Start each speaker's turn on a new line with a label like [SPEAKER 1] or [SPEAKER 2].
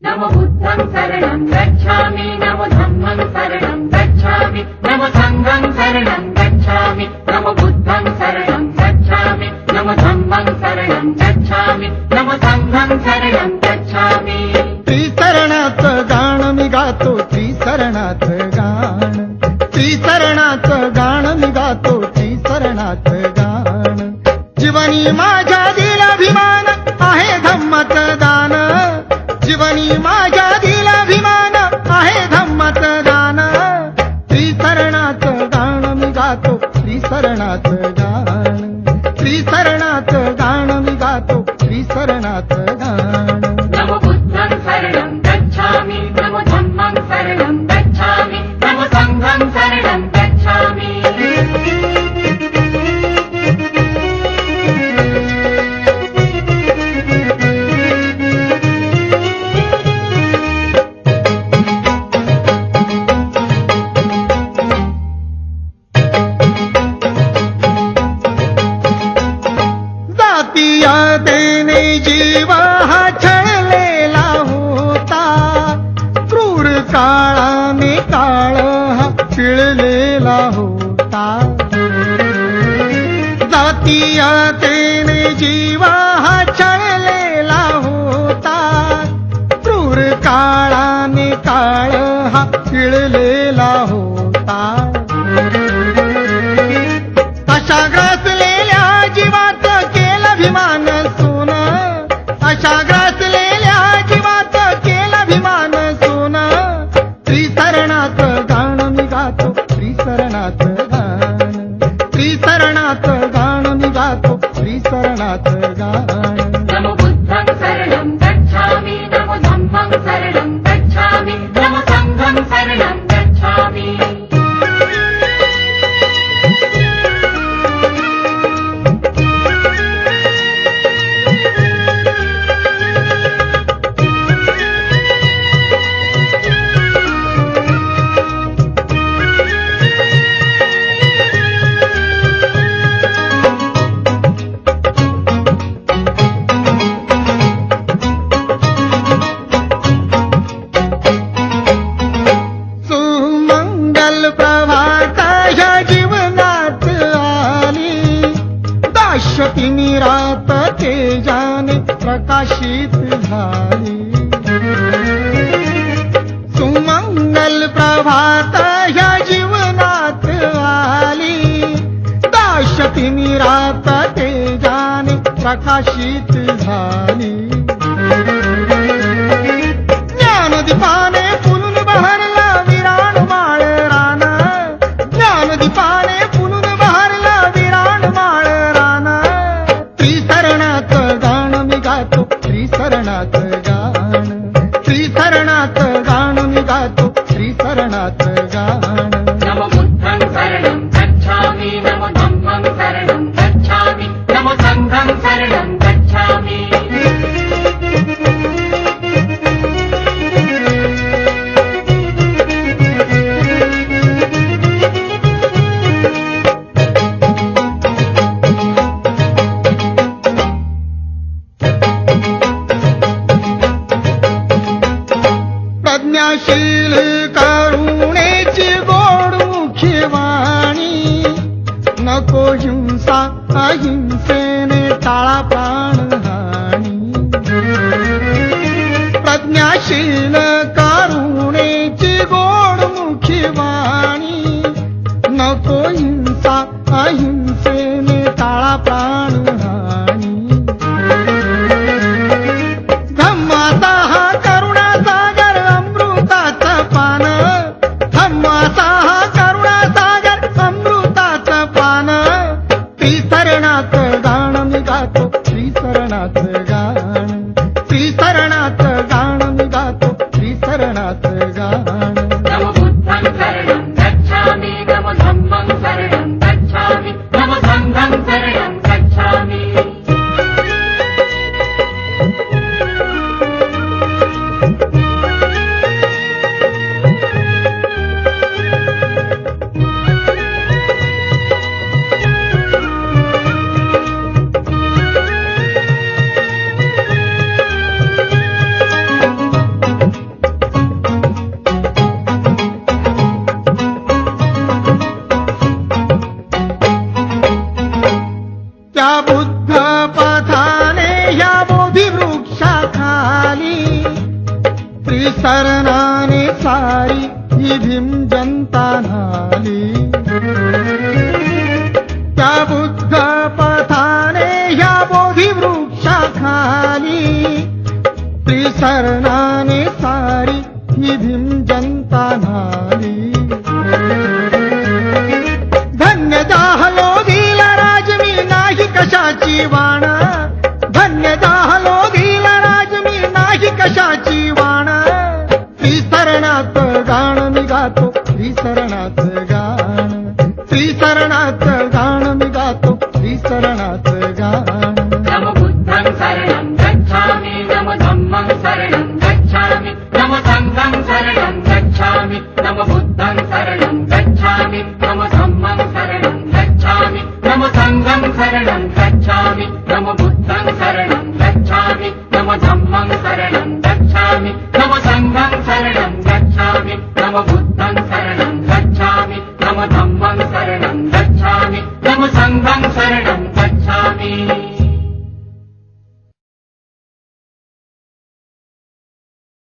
[SPEAKER 1] नमो बुद्धं शरणं गच्छामि नमो धम्मं शरणं गच्छामि नमो संघं शरणं गच्छामि नमो बुद्धं शरणं गच्छामि नमो धम्मं शरणं गच्छामि नमो संघं शरणं गच्छामि।
[SPEAKER 2] त्रिशरणाचं गाण मी गातो, त्रिशरणाचं गाण, त्रिशरणाचं गाण मी गातो, त्रिशरणाचं गाण। जीवनी माझ्या दिल अभिमान आहे धम्माचं दान, जीवनी माझ्या दिल अभिमान आहे धम्माचं दान। त्रिशरणाचं गाण मी गातो, त्रिशरणाचं गाण, त्रिशरणाचं गाण मी गातो, त्रिशरणाचं गाण।
[SPEAKER 1] नमो बुद्धं शरणं गच्छामि नमो धम्मं शरणं गच्छामि नमो संघं शरणं गच्छामि।
[SPEAKER 2] जातीयतेने जीव हा छळलेला होता, क्रूर काळाने काळ हा पिळलेला होता। जातीयतेने जीव हा छळलेला होता, क्रूर काळाने काळ हा पिळलेला होता। अशा ग्रासलेल्या जीवाचं केलं अभिमान सोन, अशा ग्रासलेल्या जीवाचं केलं अभिमान सोन। त्रिशरणाचं गाण मी गातो, त्रिशरणाचं गाण, त्रिशरणाचं गाण मी गातो, त्रिशरणाचं गाण।
[SPEAKER 1] नमो बुद्धं शरणं गच्छामि नमो धम्मं शरणं गच्छामि नमो संघं शरणं गच्छामि।
[SPEAKER 2] सुमंगल प्रभात ह्या जीवनात आली, दाशतीनी रात तेजाने प्रकाशित झाली। सुमंगल प्रभात ह्या जीवनात आली, दाशतीनी रात तेजाने प्रकाशित झाली। ज्ञानदीपाने फुलून बहरला विराण माळ रान, ज्ञानदीपाने फुलून बहरला विराण माळ रान। त्रिशरणाचं गाण मी गातो, त्रिशरणाचं गाण, त्रिशरणाचं गाण मी गातो, त्रिशरणाचं गाण।
[SPEAKER 1] नमो बुद्धं शरणं गच्छामि नमो धम्मं शरणं गच्छामि नमो संघं शरणं गच्छामि।
[SPEAKER 2] प्रज्ञाशील करुणेची गोडमुखी वाणी, नको हिंसा अहिंसेने टाळा प्राणहानी। प्रज्ञाशील करुणेची गोडमुखी वाणी, नको हिंसा अहिंसेने टाळा प्राणहानी। धम्माचा हा करुणा सागर अमृताचं पान, धम्माचा हा करुणा सागर अमृताचं पान। त्रिशरणाचं गाण मी गातो, त्रिशरणाचं गाण, त्रिशरणाचं गाण मी गातो, त्रिशरणाचं गाण।
[SPEAKER 1] नमो बुद्धं शरणं गच्छामि नमो धम्मं शरणं गच्छामि नमो संघं शरणं गच्छामि।
[SPEAKER 2] त्रिशरणाने सारी ही भीम जनता न्हाली. धन्य जाहलो दिला राज मी नाही कशाची वाण, धन्य जाहलो दिला राज मी नाही कशाची वाण. त्रिशरणात गाण मी गातो, त्रिशरणात गाण, त्रिशरणात गाण मी गातो, त्रिशरणात गाण.
[SPEAKER 1] नमो बुद्धं शरणं गच्छामि, नमो धम्मं शरणं गच्छामि, नमो संघं शरणं गच्छामि, नमो बुद्धं शरणं गच्छामि, नमो धम्मं शरणं गच्छामि, नमो संघं शरणं गच्छामि, नमो बुद्धं शरणं गच्छामि, नमो धम्मं